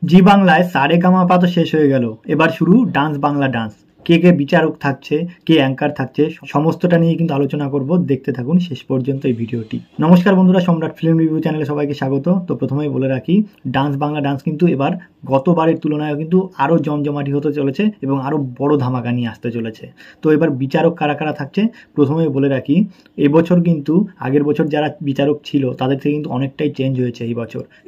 জি বাংলায় সারেগামাপা তো শেষ হয়ে গেল, এবার শুরু ডান্স বাংলা ডান্স। কে কে বিচারক থাকছে, কে অ্যাঙ্কার থাকছে, সমস্তটা নিয়ে কিন্তু আলোচনা করব। দেখতে থাকুন শেষ পর্যন্ত এই ভিডিওটি। নমস্কার বন্ধুরা, সম্রাট ফিল্ম রিভিউ চ্যানেলে সবাইকে স্বাগত। তো প্রথমেই বলে রাখি, ডান্স বাংলা ডান্স কিন্তু এবার গতবারের তুলনায় কিন্তু আরও জমজমাটি হতে চলেছে এবং আরও বড় ধামাকা নিয়ে আসতে চলেছে। তো এবার বিচারক কারা কারা থাকছে প্রথমেই বলে রাখি, এবছর কিন্তু আগের বছর যারা বিচারক ছিল তাদের থেকে কিন্তু অনেকটাই চেঞ্জ হয়েছে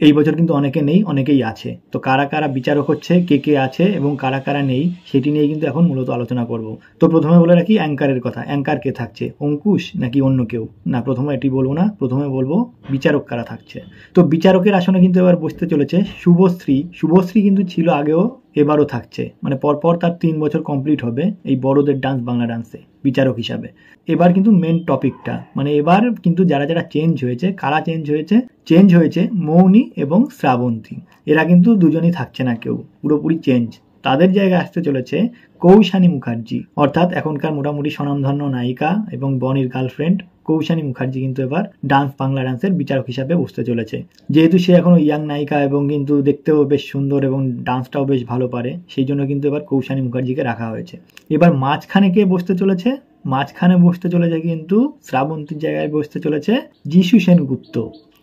এই বছর কিন্তু অনেকে নেই, অনেকেই আছে। তো কারা কারা বিচারক হচ্ছে, কে কে আছে এবং কারা কারা নেই, সেটি নিয়ে কিন্তু এখন মূলত আলোচনা করব। তো প্রথমে বলে রাখি অ্যাঙ্কারের কথা। অ্যাঙ্কার কে থাকছে, অঙ্কুশ নাকি অন্য কেউ? না, প্রথমে এটি বলবো না, প্রথমে বলবো বিচারক কারা থাকছে। তো বিচারকের আসনে কিন্তু এবার বসতে চলেছে শুভশ্রী। শুভশ্রী কিন্তু ছিল আগেও, এবারও থাকছে, মানে পরপর তার 3 বছর কমপ্লিট হবে এই বড়দের ডান্স বাংলা ডান্সে বিচারক হিসাবে। এবার কিন্তু মেন টপিকটা, মানে এবার কিন্তু যারা যারা চেঞ্জ হয়েছে, কারা চেঞ্জ হয়েছে মৌনি এবং শ্রাবন্তী। এরা কিন্তু দুজনেই থাকছে না, কেউ পুরোপুরি চেঞ্জ। তাদের জায়গায় আসতে চলেছে কৌশানী মুখার্জি, অর্থাৎ এখনকার মোটামুটি স্বনামধন্য নায়িকা এবং বনির গার্লফ্রেন্ড কৌশানী মুখার্জি কিন্তু এবার ডান্স বাংলা ডান্সের বিচারক হিসাবে বসতে চলেছে। যেহেতু সে এখনো ইয়াং নায়িকা এবং কিন্তু দেখতেও বেশ সুন্দর এবং ডান্সটাও বেশ ভালো পারে, সেই জন্য কিন্তু এবার কৌশানী মুখার্জিকে রাখা হয়েছে। এবার মাঝখানে কে বসতে চলেছে? মাঝখানে বসতে চলেছে কিন্তু শ্রাবন্তীর জায়গায় বসতে চলেছে যিশু সেনগুপ্ত।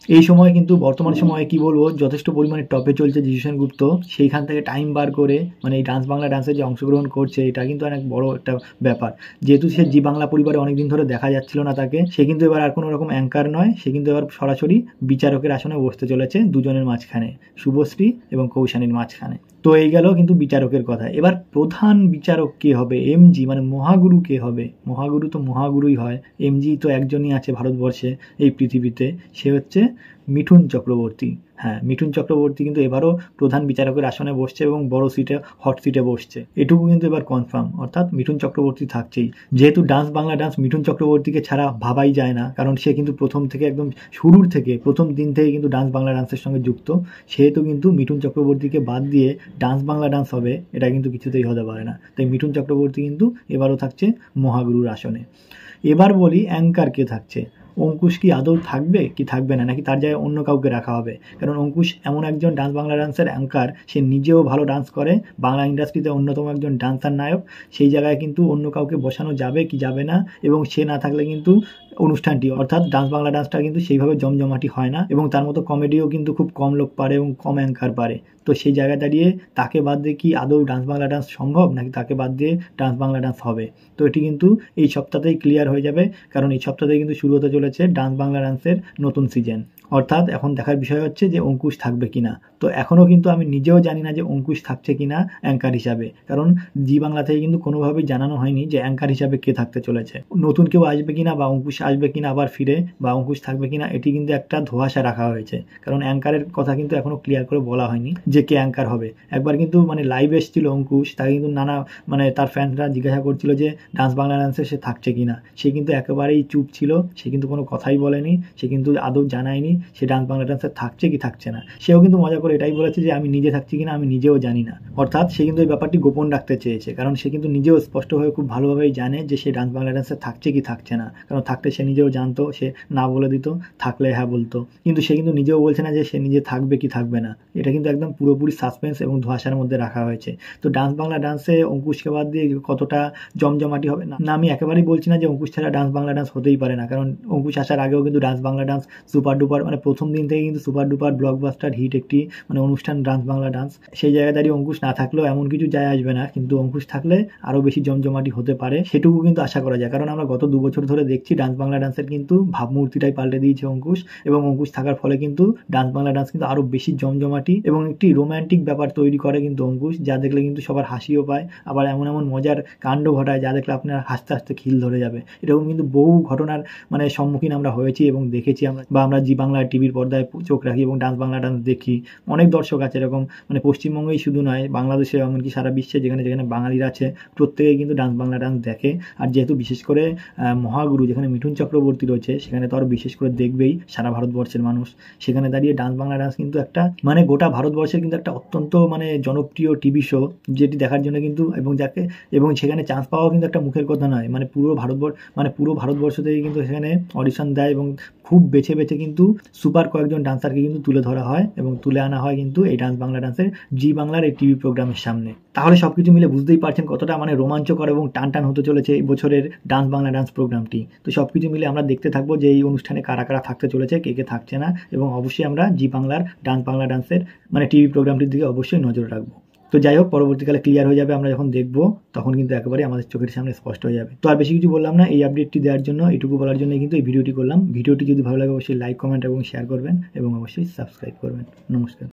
এই সময় কিন্তু বর্তমান সময়ে কি বলবো, যথেষ্ট পরিমাণে টপে চলছে যিশু সেনগুপ্ত। সেইখান থেকে টাইম বার করে মানে এই ডান্স বাংলা ডান্সে যে অংশগ্রহণ করছে, এটা কিন্তু অনেক বড় একটা ব্যাপার। যেহেতু সে জি বাংলা পরিবারে অনেকদিন ধরে দেখা যাচ্ছিল না তাকে, সে কিন্তু এবার আর কোনো রকম অ্যাঙ্কার নয়, সে কিন্তু এবার সরাসরি বিচারকের আসনে বসতে চলেছে, দুজনের মাঝখানে, শুভশ্রী এবং কৌশানীর মাঝখানে। তো এই গেল কিন্তু বিচারকের কথা। এবার প্রধান বিচারক কে হবে? এমজি মানে মহাগুরু কে হবে? মহাগুরু তো মহাগুরুই হয়, এমজি তো একজনই আছে ভারতবর্ষে, এই পৃথিবীতে, সে হচ্ছে মিঠুন চক্রবর্তী। হ্যাঁ, মিঠুন চক্রবর্তী কিন্তু এবারও প্রধান বিচারকের আসনে বসছে এবং বড় সিটে, হট সিটে বসছে। এটুকু কিন্তু এবার কনফার্ম, অর্থাৎ মিঠুন চক্রবর্তী থাকছেই। যেহেতু ডান্স বাংলা ডান্স মিঠুন চক্রবর্তীকে ছাড়া ভাবাই যায় না, কারণ সে কিন্তু প্রথম থেকে, একদম শুরুর থেকে, প্রথম দিন থেকে কিন্তু ডান্স বাংলা ডান্সের সঙ্গে যুক্ত। সেহেতু কিন্তু মিঠুন চক্রবর্তীকে বাদ দিয়ে ডান্স বাংলা ডান্স হবে, এটা কিন্তু কিছুতেই হতে পারে না। তাই মিঠুন চক্রবর্তী কিন্তু এবারও থাকছে মহাগুরুর আসনে। এবার বলি অ্যাঙ্কার কে থাকছে। অঙ্কুশ কি আদৌ থাকবে কি থাকবে না, নাকি তার জায়গায় অন্য কাউকে রাখা হবে? কারণ অঙ্কুশ এমন একজন ডান্স বাংলা ডান্সের অ্যাঙ্কার, সে নিজেও ভালো ডান্স করে, বাংলা ইন্ডাস্ট্রিতে অন্যতম একজন ডান্সার নায়ক। সেই জায়গায় কিন্তু অন্য কাউকে বসানো যাবে কি যাবে না, এবং সে না থাকলে কিন্তু অনুষ্ঠানটি, অর্থাৎ ডান্স বাংলা ডান্সটা কিন্তু সেইভাবে জমজমাটি হয় না, এবং তার মতো কমেডিও কিন্তু খুব কম লোক পারে এবং কম অ্যাঙ্কার পারে। তো সেই জায়গায় দাঁড়িয়ে তাকে বাদ দিয়ে কি আদৌ ডান্স বাংলা ডান্স সম্ভব, নাকি তাকে বাদ দিয়ে ডান্স বাংলা ডান্স হবে? তো এটি কিন্তু এই সপ্তাহতেই ক্লিয়ার হয়ে যাবে, কারণ এই সপ্তাহতেই কিন্তু শুরু হতে চলেছে ডান্স বাংলা ডান্সের নতুন সিজন। অর্থাৎ এখন দেখার বিষয় হচ্ছে যে অঙ্কুশ থাকবে কিনা। তো এখনও কিন্তু আমি নিজেও জানি না যে অঙ্কুশ থাকছে কিনা অ্যাঙ্কার হিসাবে, কারণ জি বাংলা থেকে কিন্তু কোনোভাবেই জানানো হয়নি যে অ্যাঙ্কার হিসাবে কে থাকতে চলেছে। নতুন কেউ আসবে কিনা, বা অঙ্কুশ আসবে কিনা আবার ফিরে, বা অঙ্কুশ থাকবে কিনা, এটি কিন্তু একটা ধোঁয়াশা রাখা হয়েছে, কারণ অ্যাঙ্কারের কথা কিন্তু এখনো ক্লিয়ার করে বলা হয়নি যে কে অ্যাঙ্কার হবে। একবার কিন্তু মানে লাইভ এসেছিল অঙ্কুশ, তাকে কিন্তু নানা মানে তার ফ্যানরা জিজ্ঞাসা করছিল যে ডান্স বাংলা ডান্সে সে থাকছে কিনা। সে কিন্তু একেবারেই চুপ ছিল, সে কিন্তু কোনো কথাই বলেনি, সে কিন্তু আদৌ জানায়নি সে ডান্স বাংলা ডান্সে থাকছে কি থাকছে না। সেও কিন্তু মজা করে এটাই বলেছে যে আমি নিজে থাকছি কিনা আমি নিজেও জানি না। অর্থাৎ সে কিন্তু এই ব্যাপারটি গোপন রাখতে চেয়েছে, কারণ সে কিন্তু নিজেও স্পষ্টভাবে খুব ভালোভাবেই জানে যে সে ডান্স বাংলা ডান্সে থাকছে কি থাকছে না। কারণ থাকতে সে নিজেও জানতো, সে না বলে দিত, থাকলে হ্যাঁ বলতো। কিন্তু সে কিন্তু নিজেও বলছে না যে সে নিজে থাকবে কি থাকবে না। এটা কিন্তু একদম পুরোপুরি সাসপেন্স এবং ধোঁয়াশার মধ্যে রাখা হয়েছে। তো ডান্স বাংলা ডান্সে অঙ্কুশকে বাদ দিয়ে কতটা জমজমাটি হবে না, আমি একেবারেই বলছি না যে অঙ্কুশ ছাড়া ডান্স বাংলা ডান্স হতেই পারে না, কারণ অঙ্কুশ আসার আগেও কিন্তু dance Bangla dance super duper, মানে প্রথম দিন থেকে কিন্তু সুপার ডুপার ব্লকবাস্টার হিট একটি মানে অনুষ্ঠান ডান্স বাংলা ডান্স। সেই জায়গায় দাঁড়িয়ে অঙ্কুশ না থাকলেও এমন কিছু যায় আসবে না, কিন্তু অঙ্কুশ থাকলে আরও বেশি জমজমাটি হতে পারে, সেটুকু কিন্তু আশা করা যায়। কারণ আমরা গত 2 বছর ধরে দেখছি ডান্স বাংলা ডান্সের কিন্তু ভাবমূর্তিটাই পাল্টে দিয়েছে অঙ্কুশ, এবং অঙ্কুশ থাকার ফলে কিন্তু ডান্স বাংলা ডান্স কিন্তু আরও বেশি জমজমাটি এবং একটি রোম্যান্টিক ব্যাপার তৈরি করে কিন্তু অঙ্কুশ, যা দেখলে কিন্তু সবার হাসিও পায়, আবার এমন এমন মজার কাণ্ড ঘটায় যা দেখলে আপনার হাসতে হাসতে খিল ধরে যাবে। এরকম কিন্তু বহু ঘটনার মানে সম্মুখীন আমরা হয়েছি এবং দেখেছি আমরা, বা আমরা জি বাংলা টিভির পর্দায় চোখ রাখি এবং ডান্স বাংলা ডান্স দেখি। অনেক দর্শক আছে এরকম, মানে পশ্চিমবঙ্গেই শুধু নয়, বাংলাদেশে এমনকি সারা বিশ্বে যেখানে যেখানে বাঙালিরা আছে প্রত্যেকেই কিন্তু ডান্স বাংলা ডান্স দেখে। আর যেহেতু বিশেষ করে মহাগুরু যেখানে মিঠুন চক্রবর্তী রয়েছে, সেখানে তো আরও বিশেষ করে দেখবেই সারা ভারতবর্ষের মানুষ। সেখানে দাঁড়িয়ে ডান্স বাংলা ডান্স কিন্তু একটা মানে গোটা ভারতবর্ষের কিন্তু একটা অত্যন্ত মানে জনপ্রিয় টিভি শো, যেটি দেখার জন্য কিন্তু এবং সেখানে চান্স পাওয়া কিন্তু একটা মুখের কথা নয়, মানে পুরো ভারতবর্ষ থেকে কিন্তু সেখানে অডিশন দেয় এবং খুব বেছে বেছে কিন্তু সুপার কয়েকজন ডান্সারকে কিন্তু তুলে ধরা হয় এবং তুলে আনা হয় কিন্তু এই ডান্স বাংলা ডান্সের জি বাংলার এই টিভি প্রোগ্রামের সামনে। তাহলে সবকিছু মিলে বুঝতেই পারছেন কতটা মানে রোমাঞ্চকর এবং টান হতে চলেছে এই বছরের ডান্স বাংলা ডান্স প্রোগ্রামটি। তো সবকিছু মিলে আমরা দেখতে থাকবো যে এই অনুষ্ঠানে কারা কারা থাকতে চলেছে, কে থাকছে না, এবং অবশ্যই আমরা জি বাংলার ডান্স বাংলা ডান্সের মানে টিভি প্রোগ্রামটির দিকে অবশ্যই নজর রাখবো। তো যাই হোক, পরবর্তীকালে ক্লিয়ার হয়ে যাবে, আমরা যখন দেখবো তখন কিন্তু একেবারে আমাদের চোখের সামনে স্পষ্ট হয়ে যাবে। তো আর বেশি কিছু বললাম না, এই আপডেটটি দেওয়ার জন্য, এইটুকু বলার জন্য কিন্তু এই ভিডিওটি করলাম। ভিডিওটি যদি ভালো লাগে অবশ্যই লাইক, কমেন্ট এবং শেয়ার করবেন এবং অবশ্যই সাবস্ক্রাইব করবেন। নমস্কার।